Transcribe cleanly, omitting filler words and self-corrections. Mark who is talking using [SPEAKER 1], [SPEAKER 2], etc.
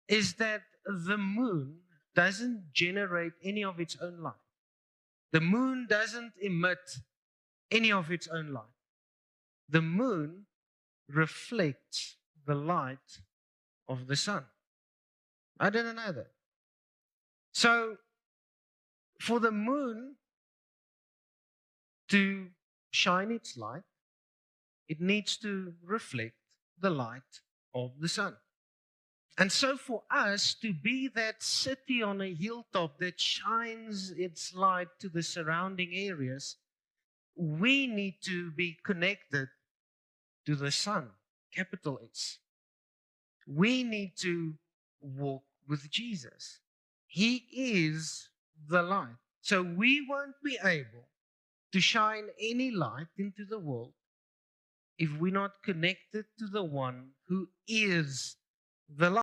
[SPEAKER 1] is that the moon doesn't generate any of its own light. The moon doesn't emit any of its own light. The moon reflects the light of the sun. I didn't know that. So, for the moon to shine its light, it needs to reflect the light of the sun. And so for us to be that city on a hilltop that shines its light to the surrounding areas, we need to be connected to the sun, capital S. We need to walk with Jesus. He is the light. So we won't be able to shine any light into the world if we're not connected to the one who is the light.